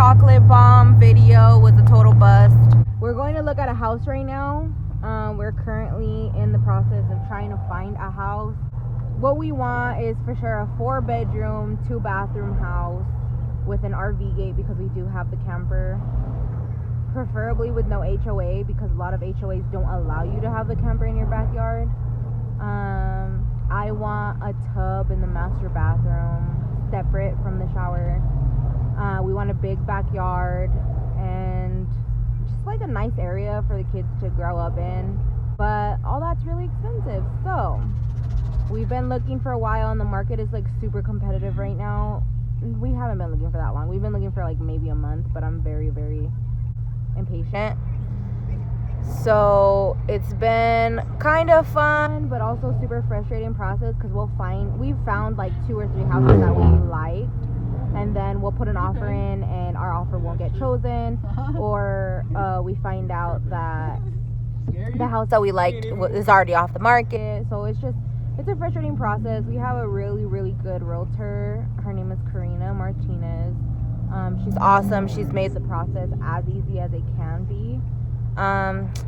chocolate bomb video was a total bust. We're going to look at a house right now. We're currently in the process of trying to find a house. What we want is for sure a 4-bedroom, 2-bathroom house with an RV gate because we do have the camper. Preferably with no HOA because a lot of HOAs don't allow you to have the camper in your backyard. I want a tub in the master bathroom separate from the shower. We want a big backyard and just like a nice area for the kids to grow up in. But all that's really expensive. So we've been looking for a while and the market is like super competitive right now. We haven't been looking for that long. We've been looking for like maybe a month, but I'm very, very impatient. So it's been kind of fun but also super frustrating process because we've found like 2 or 3 houses that we liked, and then we'll put an offer in and our offer won't get chosen, or we find out that the house that we liked is already off the market. So it's a frustrating process. We have a really, really good realtor. Her name is Karina Martinez. She's awesome. She's made the process as easy as it can be.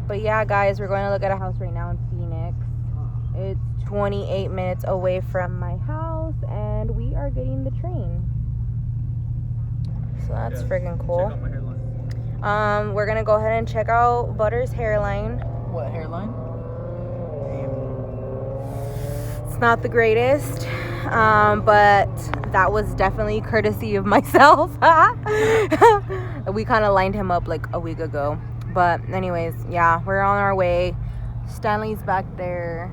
But yeah, guys, we're going to look at a house right now in Phoenix. It's 28 minutes away from my house, and we are getting the train. So that's freaking cool. We're gonna go ahead and check out Butter's hairline. What hairline? It's not the greatest, but that was definitely courtesy of myself. We kind of lined him up like a week ago. But anyways, yeah, we're on our way. Stanley's back there.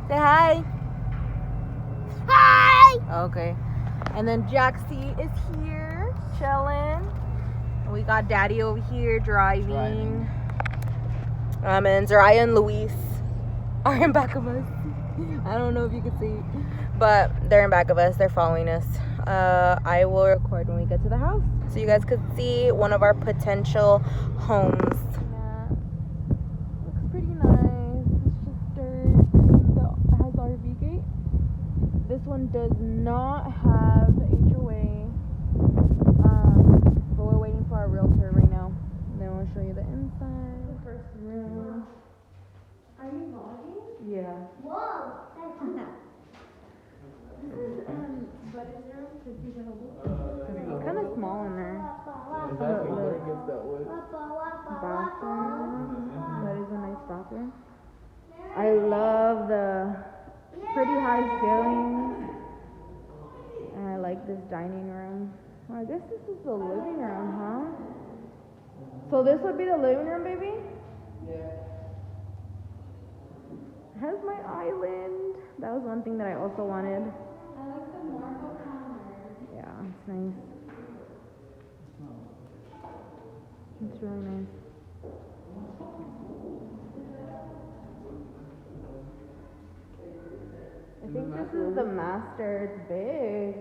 Say hi. Hi. Okay. And then Jaxie is here, chilling. And we got Daddy over here driving. And Zariah and Luis are in back of us. I don't know if you can see, but they're in back of us. They're following us. I will record when we get to the house so you guys could see one of our potential homes. Yeah. Looks pretty nice. It's just dirt. It has RV gate. This one does not have HOA. But we're waiting for our realtor right now. And then we'll show you the inside. The first room. Are you vlogging? Yeah. Whoa, that's this is Butter's room because he's in a wood. It's kind of small in there. Bathroom. That is a nice bathroom. I love the pretty high ceilings. And I like this dining room. Well, I guess this is the living room, huh? So this would be the living room, baby? Yeah. Has my island. That was one thing that I also wanted. I like the marble counter. Yeah, it's nice. It's really nice. I think this is the master. It's big.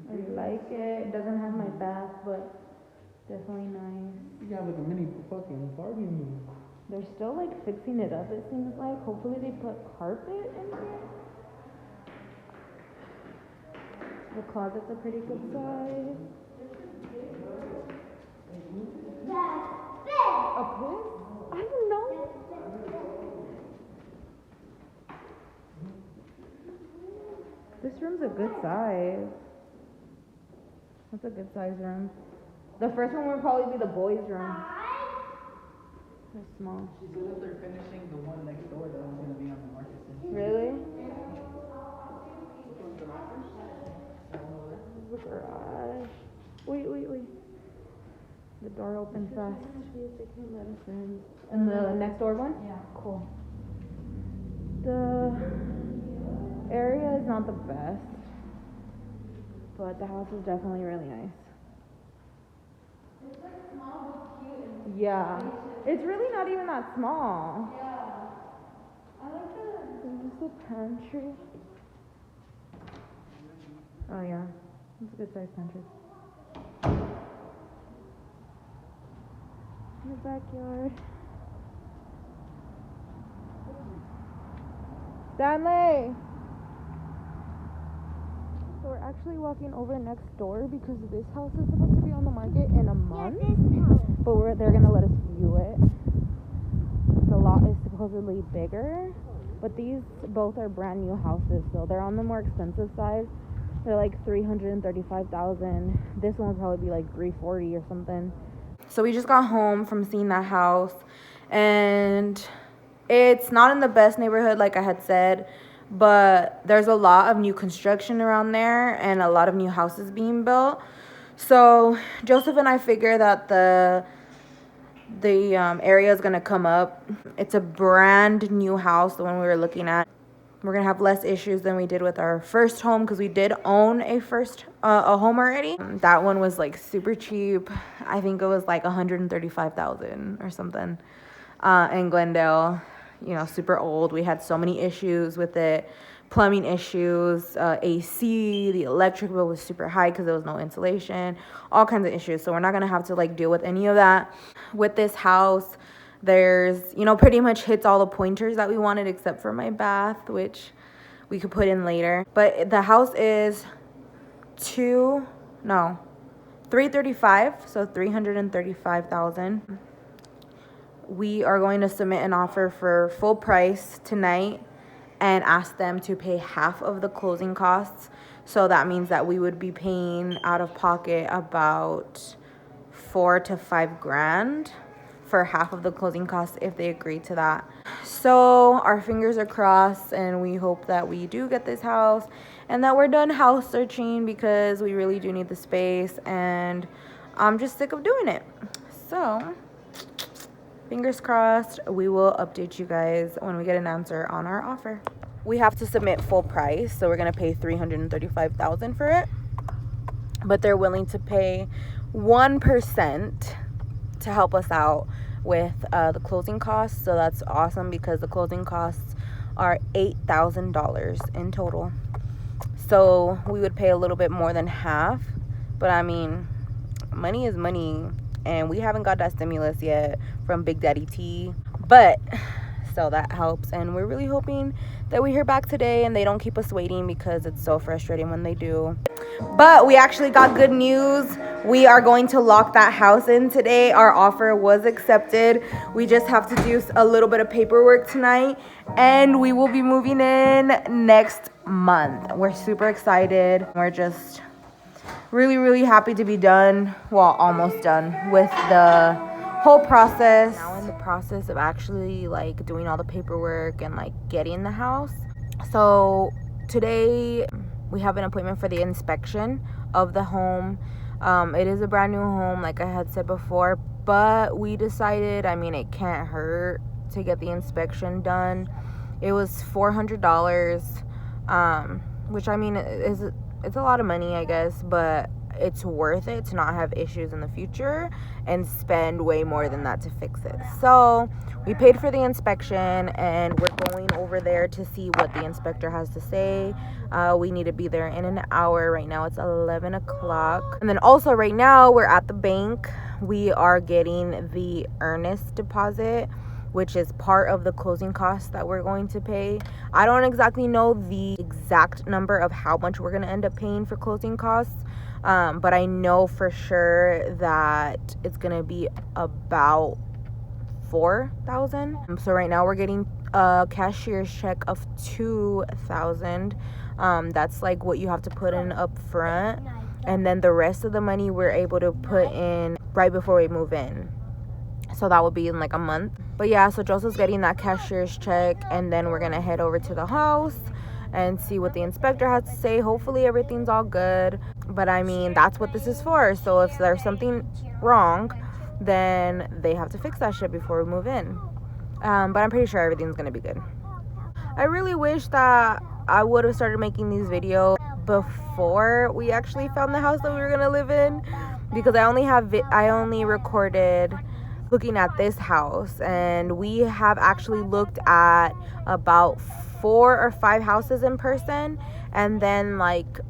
I like it. It doesn't have my bath, but definitely nice. You got like a mini fucking party room. They're still like fixing it up, it seems like. Hopefully they put carpet in here. The closet's a pretty good size. A pit? I don't know. This room's a good size. That's a good size room. The first one would probably be the boys' room. They're small. She said that they're finishing the one next door that was going to be on the market soon. Really? The The garage. Wait. The door opens fast. And the next door one? Yeah. Cool. The area is not the best, but the house is definitely really nice. It's like small but cute and Yeah. It's really not even that small. yeah. I like This is the pantry. Oh yeah. It's a good sized pantry. In the backyard. Stanley! actually walking over next door because this house is supposed to be on the market in a month. But they're gonna let us view it. The lot is supposedly bigger, but these both are brand new houses, so they're on the more expensive side. They're like $335,000. This one will probably be like $340,000 or something. So we just got home from seeing that house, and it's not in the best neighborhood, like I had said, but there's a lot of new construction around there and a lot of new houses being built. So Joseph and I figure that the area is gonna come up. It's a brand new house, the one we were looking at. We're gonna have less issues than we did with our first home, because we did own a home already. That one was like super cheap. I think it was like $135,000 or something in Glendale. You know, super old. We had so many issues with it. Plumbing issues, AC, the electric bill was super high because there was no insulation, all kinds of issues. So we're not gonna have to like deal with any of that. With this house, there's, you know, pretty much hits all the pointers that we wanted except for my bath, which we could put in later. But the house is $335,000, so $335,000. We are going to submit an offer for full price tonight and ask them to pay half of the closing costs. So that means that we would be paying out of pocket about $4,000 to $5,000 for half of the closing costs if they agree to that. So our fingers are crossed, and we hope that we do get this house and that we're done house searching, because we really do need the space and I'm just sick of doing it. So fingers crossed. We will update you guys when we get an answer on our offer. We have to submit full price, so we're gonna pay $335,000 for it, but they're willing to pay 1% to help us out with the closing costs. So that's awesome, because the closing costs are $8,000 in total. So we would pay a little bit more than half, but I mean, money is money, and we haven't got that stimulus yet from Big Daddy T, but so that helps. And we're really hoping that we hear back today and they don't keep us waiting, because it's so frustrating when they do. But we actually got good news. We are going to lock that house in today. Our offer was accepted. We just have to do a little bit of paperwork tonight, and we will be moving in next month. We're super excited. We're just really happy to be done, well, almost done with the whole process. Now in the process of actually like doing all the paperwork and like getting the house. So today we have an appointment for the inspection of the home. It is a brand new home, like I had said before, but we decided, I mean, it can't hurt to get the inspection done. It was $400, which I mean it's a lot of money, I guess, but it's worth it to not have issues in the future and spend way more than that to fix it. So we paid for the inspection, and we're going over there to see what the inspector has to say. We need to be there in an hour. Right now it's 11 o'clock. And then also right now we're at the bank. We are getting the earnest deposit, which is part of the closing costs that we're going to pay. I don't exactly know the exact number of how much we're gonna end up paying for closing costs, but I know for sure that it's gonna be about $4,000. So right now we're getting a cashier's check of $2,000. That's like what you have to put in up front, and then the rest of the money we're able to put in right before we move in. So that will be in like a month. But yeah, so Joseph's getting that cashier's check, and then we're gonna head over to the house and see what the inspector has to say. Hopefully everything's all good, but I mean, that's what this is for. So if there's something wrong, then they have to fix that shit before we move in. But I'm pretty sure everything's gonna be good. I really wish that I would have started making these videos before we actually found the house that we were gonna live in, because I only recorded looking at this house, and we have actually looked at about 4 or 5 houses in person, and then like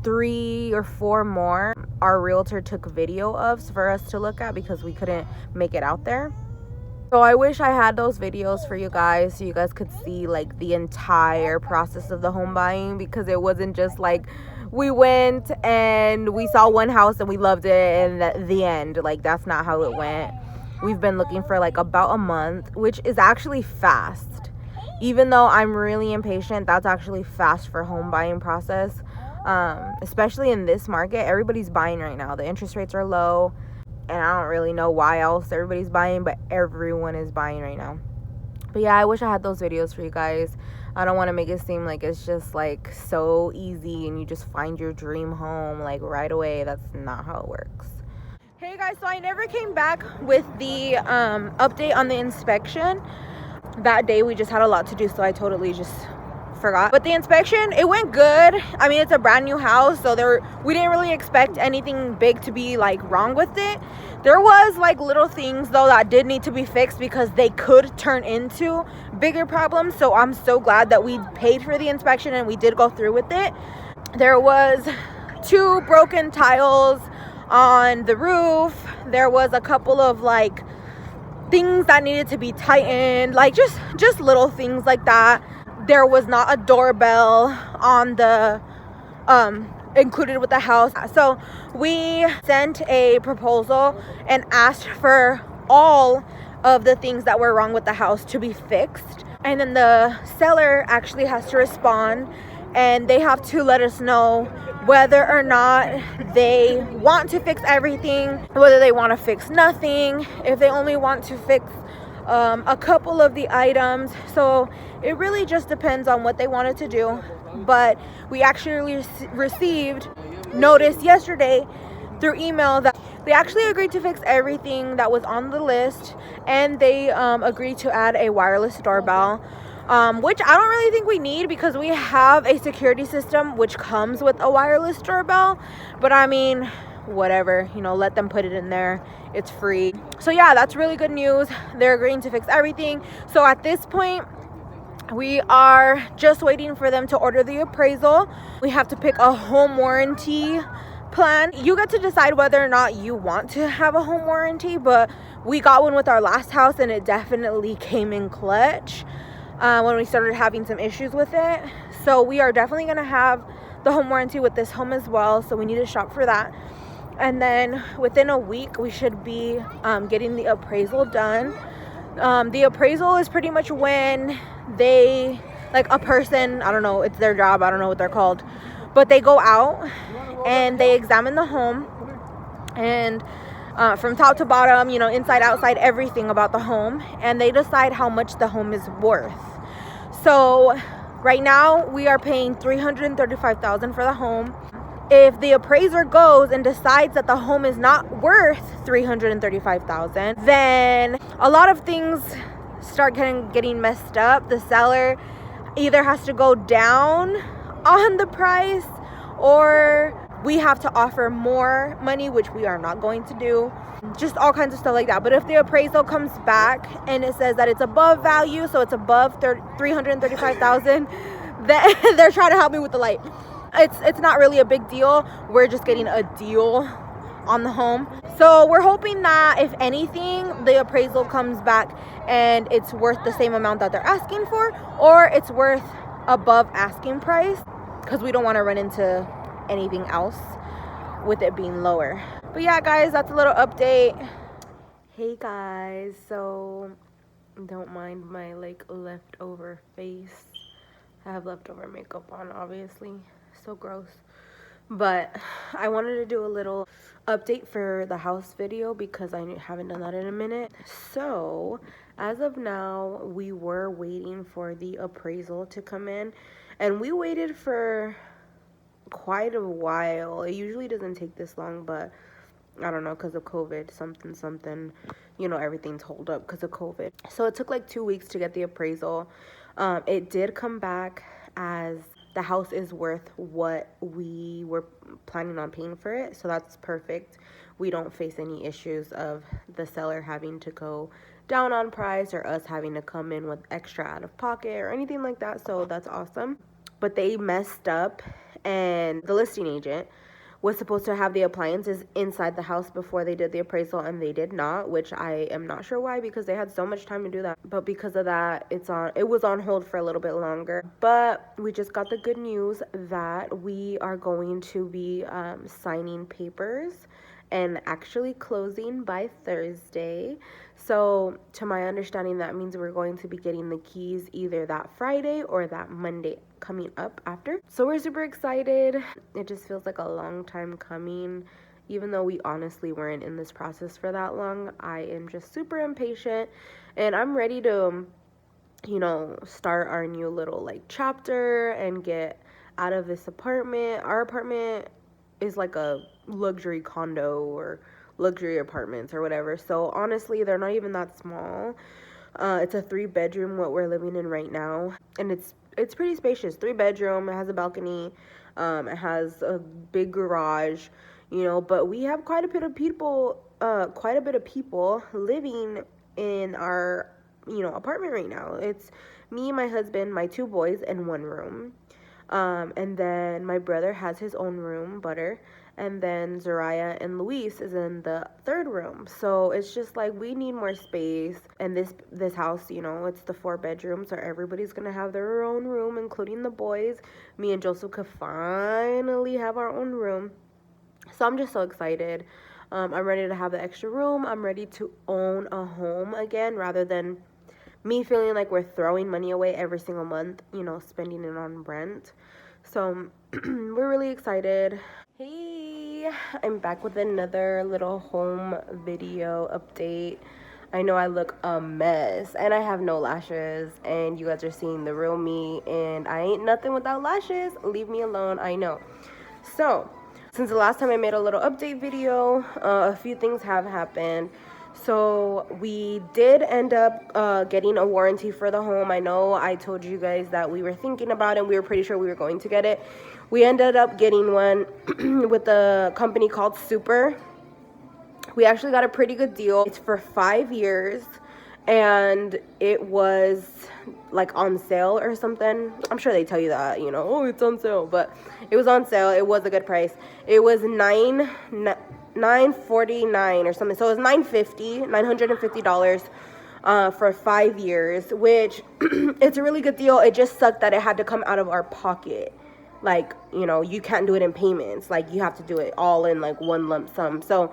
3 or 4 more our realtor took video of for us to look at because we couldn't make it out there. So I wish I had those videos for you guys so you guys could see like the entire process of the home buying, because it wasn't just like we went and we saw one house and we loved it and the end. Like, that's not how it went. We've been looking for like about a month, which is actually fast. Even though I'm really impatient, that's actually fast for home buying process. Especially in this market, everybody's buying right now. The interest rates are low, and I don't really know why else everybody's buying, but everyone is buying right now. But yeah, I wish I had those videos for you guys. I don't want to make it seem like it's just like so easy and you just find your dream home like right away. That's not how it works. Hey guys, so I never came back with the update on the inspection. That day we just had a lot to do, so I totally just forgot. But the inspection, it went good. I mean, it's a brand new house, so we didn't really expect anything big to be like wrong with it. There was like little things though that did need to be fixed, because they could turn into bigger problems. So I'm so glad that we paid for the inspection and we did go through with it. There was 2 broken tiles on the roof. There was a couple of like things that needed to be tightened, like just little things like that. There was not a doorbell on the included with the house. So we sent a proposal and asked for all of the things that were wrong with the house to be fixed, and then the seller actually has to respond, and they have to let us know whether or not they want to fix everything, whether they want to fix nothing, if they only want to fix a couple of the items. So it really just depends on what they wanted to do. But we actually received notice yesterday through email that they actually agreed to fix everything that was on the list, and they agreed to add a wireless doorbell, which I don't really think we need, because we have a security system which comes with a wireless doorbell. But I mean, whatever, you know, let them put it in there. It's free. So yeah, that's really good news. They're agreeing to fix everything. So at this point, we are just waiting for them to order the appraisal. We have to pick a home warranty plan. You get to decide whether or not you want to have a home warranty, but we got one with our last house and it definitely came in clutch when we started having some issues with it. So we are definitely going to have the home warranty with this home as well, so we need to shop for that. And then within a week we should be getting the appraisal done. The appraisal is pretty much when they, like a person, I don't know, it's their job, I don't know what they're called, but they go out and they examine the home, and from top to bottom, you know, inside, outside, everything about the home, and they decide how much the home is worth. So right now we are paying $335,000 for the home. If the appraiser goes and decides that the home is not worth $335,000, then a lot of things start getting messed up. The seller either has to go down on the price, or we have to offer more money, which we are not going to do. Just all kinds of stuff like that. But if the appraisal comes back and it says that it's above value, so it's above $335,000, then they're trying to help me with the light. It's not really a big deal. We're just getting a deal on the home. So we're hoping that if anything, the appraisal comes back and it's worth the same amount that they're asking for, or it's worth above asking price, because we don't want to run into anything else with it being lower. But yeah, guys, that's a little update. Hey guys, so don't mind my like leftover face. I have leftover makeup on, obviously. So gross. But I wanted to do a little update for the house video because I haven't done that in a minute. So as of now, we were waiting for the appraisal to come in, and we waited for quite a while. It usually doesn't take this long, but I don't know, because of COVID, something, you know, everything's hold up because of COVID. So it took like 2 weeks to get the appraisal. It did come back as the house is worth what we were planning on paying for it, so that's perfect. We don't face any issues of the seller having to go down on price or us having to come in with extra out of pocket or anything like that, so that's awesome. But they messed up, and the listing agent, was supposed to have the appliances inside the house before they did the appraisal, and they did not, which I am not sure why, because they had so much time to do that. But because of that, it was on hold for a little bit longer. But we just got the good news that we are going to be signing papers and actually closing by Thursday. So to my understanding, that means we're going to be getting the keys either that Friday or that Monday coming up after. So we're super excited. It just feels like a long time coming. Even though we honestly weren't in this process for that long, I am just super impatient, and I'm ready to, you know, start our new little like chapter and get out of this apartment. Our apartment is like a luxury condo or luxury apartments or whatever. So honestly, they're not even that small. It's a 3-bedroom, what we're living in right now, and it's pretty spacious. 3-bedroom. It has a balcony. It has a big garage, you know. But we have quite a bit of people living in our, you know, apartment right now. It's me, my husband, my 2 boys, and 1 room. And then my brother has his own room, Butter, and then Zariah and Luis is in the 3rd room. So it's just like we need more space. And this house, you know, it's the 4 bedrooms, so everybody's gonna have their own room, including the boys. Me and Joseph could finally have our own room. So I'm just so excited. I'm ready to have the extra room. I'm ready to own a home again, rather than me feeling like we're throwing money away every single month, you know, spending it on rent. So we're really excited. Hey, I'm back with another little home video update. I know I look a mess, and I have no lashes, and you guys are seeing the real me, and I ain't nothing without lashes. Leave me alone, I know. So since the last time I made a little update video, a few things have happened. So we did end up getting a warranty for the home. I know I told you guys that we were thinking about it, and we were pretty sure we were going to get it. We ended up getting one with a company called Super. We actually got a pretty good deal. It's for 5 years, and it was like on sale or something. I'm sure they tell you that, you know, oh, it's on sale, but it was on sale. It was a good price. It was $949 or something. So it was $950 for 5 years, which it's a really good deal. It just sucked that it had to come out of our pocket. Like, you know, you can't do it in payments. Like, you have to do it all in like one lump sum. So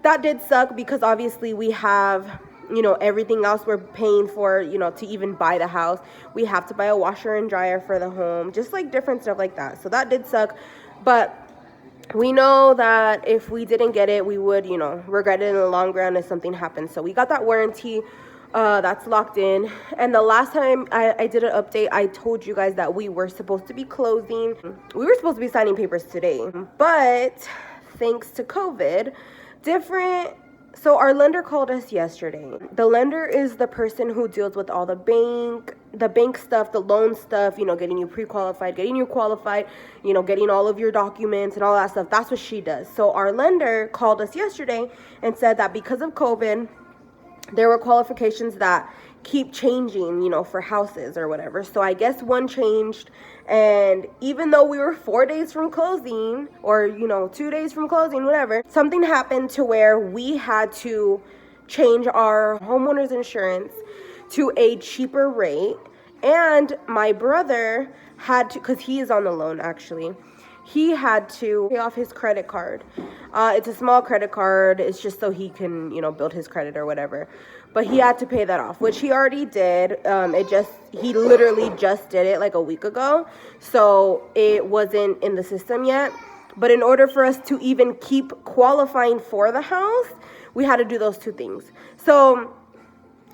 that did suck, because obviously we have, you know, everything else we're paying for, you know, to even buy the house. We have to buy a washer and dryer for the home, just like different stuff like that. So that did suck. But we know that if we didn't get it, we would, you know, regret it in the long run if something happened. So we got that warranty. That's locked in. And the last time I did an update, I told you guys that we were supposed to be closing. We were supposed to be signing papers today. But thanks to COVID, so our lender called us yesterday. The lender is the person who deals with all the bank stuff, the loan stuff, you know, getting you pre-qualified, getting you qualified, you know, getting all of your documents and all that stuff. That's what she does. So our lender called us yesterday and said that because of COVID, there were qualifications that keep changing, you know, for houses or whatever. So I guess one changed, and even though we were 4 days from closing, or, you know, 2 days from closing, whatever, something happened to where we had to change our homeowner's insurance to a cheaper rate. And my brother had to, because he is on the loan actually, he had to pay off his credit card. It's a small credit card. It's just so he can, you know, build his credit or whatever. But he had to pay that off, which he already did. He literally just did it like a week ago. So it wasn't in the system yet. But in order for us to even keep qualifying for the house, we had to do those 2 things. So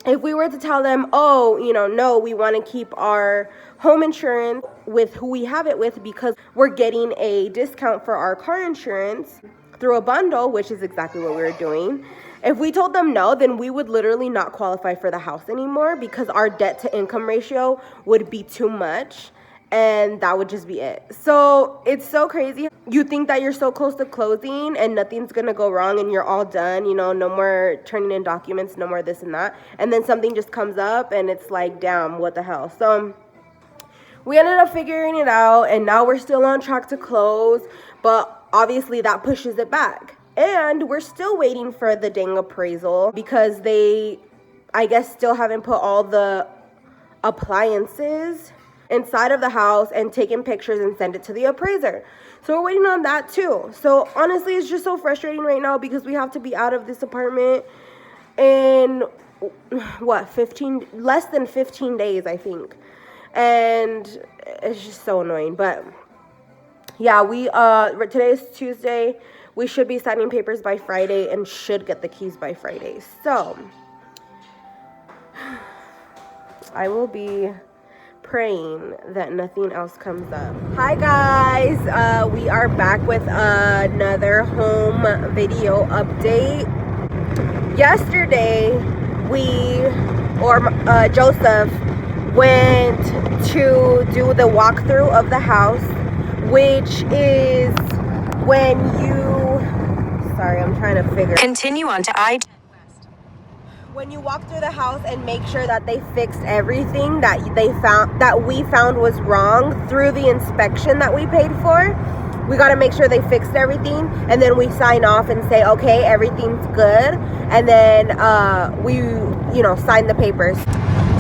if we were to tell them, oh, you know, no, we want to keep our home insurance with who we have it with because we're getting a discount for our car insurance through a bundle, which is exactly what we were doing. If we told them no, then we would literally not qualify for the house anymore, because our debt to income ratio would be too much, and that would just be it. So it's so crazy. You think that you're so close to closing and nothing's gonna go wrong and you're all done, you know, no more turning in documents, no more this and that, and then something just comes up and it's like, damn, what the hell. So we ended up figuring it out, and now we're still on track to close. But obviously that pushes it back. And we're still waiting for the dang appraisal because they, I guess, still haven't put all the appliances inside of the house and taken pictures and sent it to the appraiser. So we're waiting on that too. So honestly, it's just so frustrating right now because we have to be out of this apartment in what, less than 15 days, I think. And it's just so annoying. But yeah, today is Tuesday. We should be signing papers by Friday and should get the keys by Friday. So I will be praying that nothing else comes up. Hi guys, we are back with another home video update. Yesterday, Joseph went to do the walkthrough of the house, which is when Continue on to I-10 West. When you walk through the house and make sure that they fixed everything that we found was wrong through the inspection that we paid for. We got to make sure they fixed everything, and then we sign off and say, okay, everything's good, and then we sign the papers.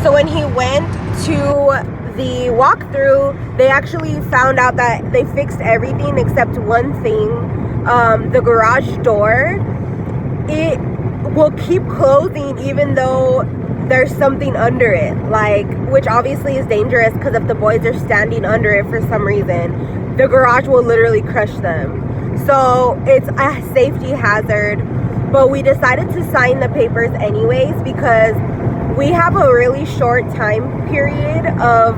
So when he went to the walkthrough, they actually found out that they fixed everything except one thing. The garage door, it will keep closing even though there's something under it, which obviously is dangerous because if the boys are standing under it for some reason, the garage will literally crush them. So it's a safety hazard, but we decided to sign the papers anyways because we have a really short time period of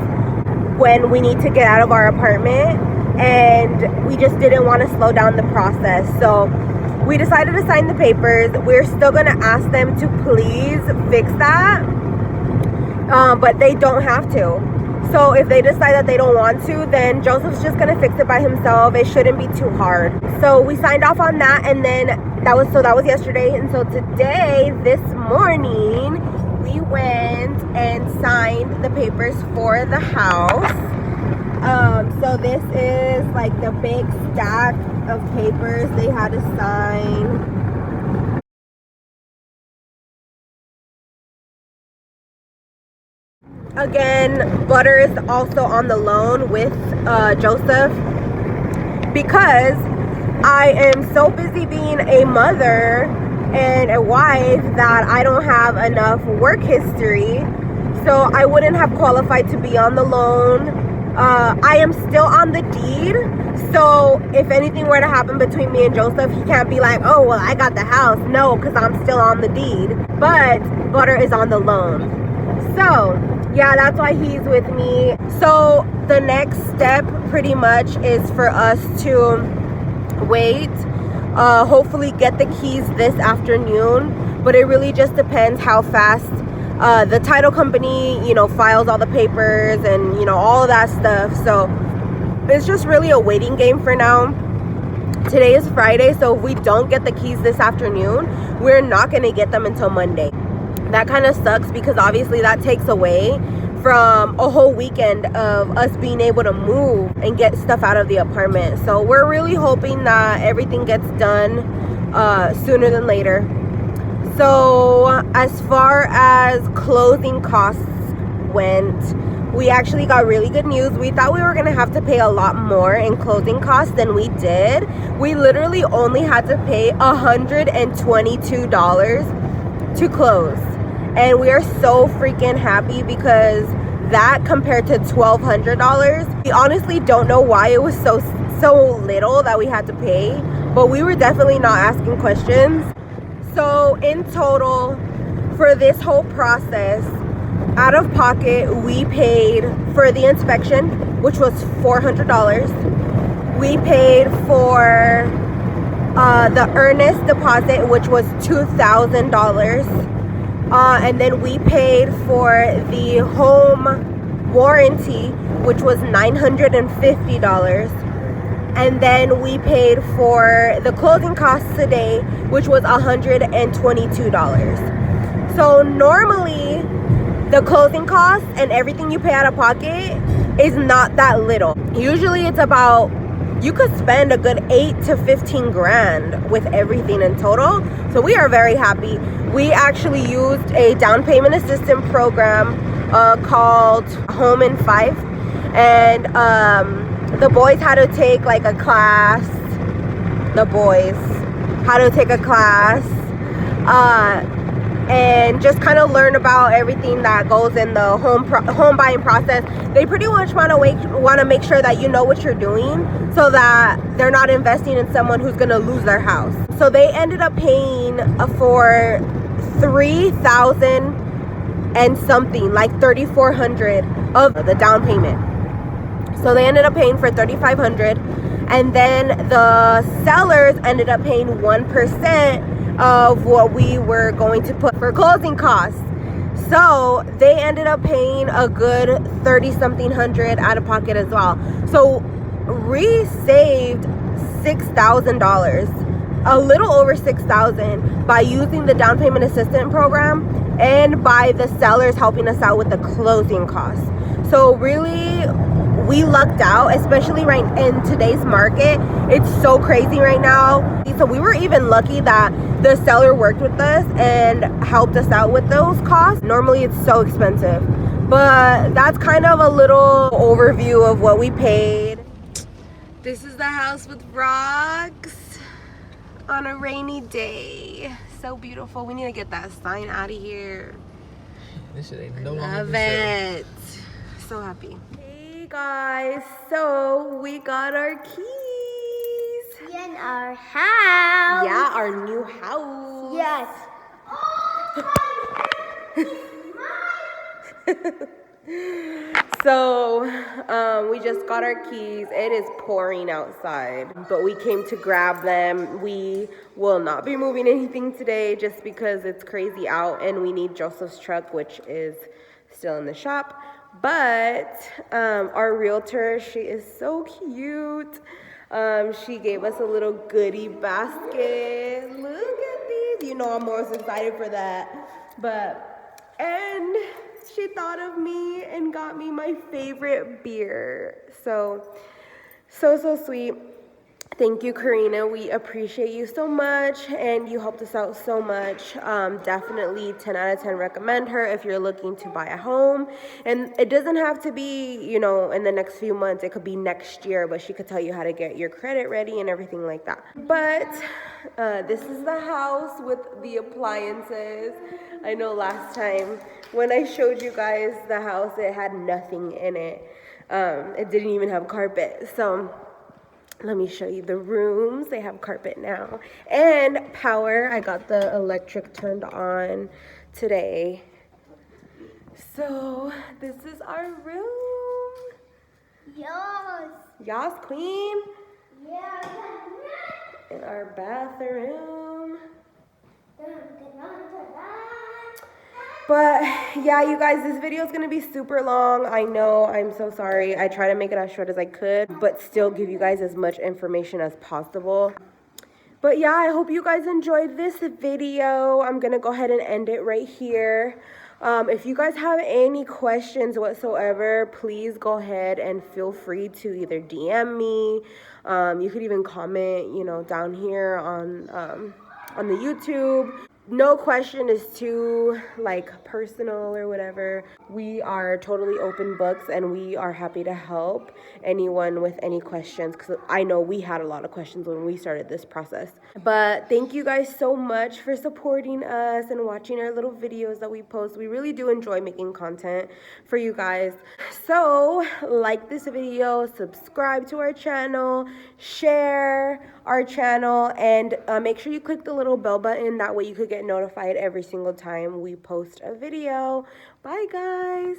when we need to get out of our apartment, and we just didn't want to slow down the process. So we decided to sign the papers. We're still going to ask them to please fix that, but they don't have to. So if they decide that they don't want to, then Joseph's just going to fix it by himself. It shouldn't be too hard. So we signed off on that, and then that was yesterday. And so today, this morning, we went and signed the papers for the house. So this is like the big stack of papers they had to sign. Again, Butter is also on the loan with Joseph because I am so busy being a mother and a wife that I don't have enough work history, so I wouldn't have qualified to be on the loan. I am still on the deed, so if anything were to happen between me and Joseph, he can't be like, oh, well, I got the house. No, because I'm still on the deed, but Butter is on the loan. So yeah, that's why he's with me. So the next step pretty much is for us to wait, hopefully get the keys this afternoon, but it really just depends how fast the title company, files all the papers and, all of that stuff. So it's just really a waiting game for now. Today is Friday, so if we don't get the keys this afternoon, we're not going to get them until Monday. That kind of sucks because obviously that takes away from a whole weekend of us being able to move and get stuff out of the apartment. So we're really hoping that everything gets done sooner than later. So as far as closing costs went, we actually got really good news. We thought we were going to have to pay a lot more in closing costs than we did. We literally only had to pay $122 to close. And we are so freaking happy because that compared to $1,200, we honestly don't know why it was so little that we had to pay, but we were definitely not asking questions. So in total, for this whole process, out of pocket, we paid for the inspection, which was $400. We paid for the earnest deposit, which was $2,000. And then we paid for the home warranty, which was $950. And then we paid for the closing costs today, which was $122. So normally the closing costs and everything you pay out of pocket is not that little. Usually it's about you could spend a good 8 to 15 grand with everything in total. So we are very happy. We actually used a down payment assistance program called Home in 5, and the boys had to take like a class. The boys had to take a class and just kind of learn about everything that goes in the home buying process. They pretty much want to make sure that you know what you're doing, so that they're not investing in someone who's gonna lose their house. So they ended up paying for $3,000 and something, like $3,400 of the down payment. So they ended up paying for $3,500, and then the sellers ended up paying 1% of what we were going to put for closing costs. So they ended up paying a good $30-something out of pocket as well. So we saved $6,000, a little over $6,000, by using the down payment assistance program and by the sellers helping us out with the closing costs. So really, we lucked out, especially right in today's market. It's so crazy right now. So we were even lucky that the seller worked with us and helped us out with those costs. Normally it's so expensive, but that's kind of a little overview of what we paid. This is the house with rocks on a rainy day. So beautiful. We need to get that sign out of here. This shit ain't no longer Love for sale. it. So happy. Hey guys, so we got our keys. In our house. Yeah, our new house. Yes. So we just got our keys. It is pouring outside, but we came to grab them. We will not be moving anything today just because it's crazy out and we need Joseph's truck, which is still in the shop. But our realtor, she is so cute. She gave us a little goodie basket. Look at these. You know I'm most excited for that. And she thought of me and got me my favorite beer. So sweet. Thank you, Karina. We appreciate you so much, and you helped us out so much. Definitely 10 out of 10 recommend her if you're looking to buy a home. And it doesn't have to be, you know, in the next few months. It could be next year, but she could tell you how to get your credit ready and everything like that. But this is the house with the appliances. I know last time when I showed you guys the house, it had nothing in it. It didn't even have carpet. So let me show you the rooms. They have carpet now and power. I got the electric turned on today. So this is our room. Yes. Yas, queen. Yeah. In our bathroom. But yeah, you guys, this video is gonna be super long. I know, I'm so sorry. I try to make it as short as I could, but still give you guys as much information as possible. But yeah, I hope you guys enjoyed this video. I'm gonna go ahead and end it right here. If you guys have any questions whatsoever, please go ahead and feel free to either DM me. You could even comment, you know, down here on the YouTube. No question is too like personal or whatever. We are totally open books and we are happy to help anyone with any questions, because I know we had a lot of questions when we started this process. But thank you guys so much for supporting us and watching our little videos that we post. We really do enjoy making content for you guys. So like this video, subscribe to our channel, share our channel, and make sure you click the little bell button. That way you could get notified every single time we post a video. Bye guys.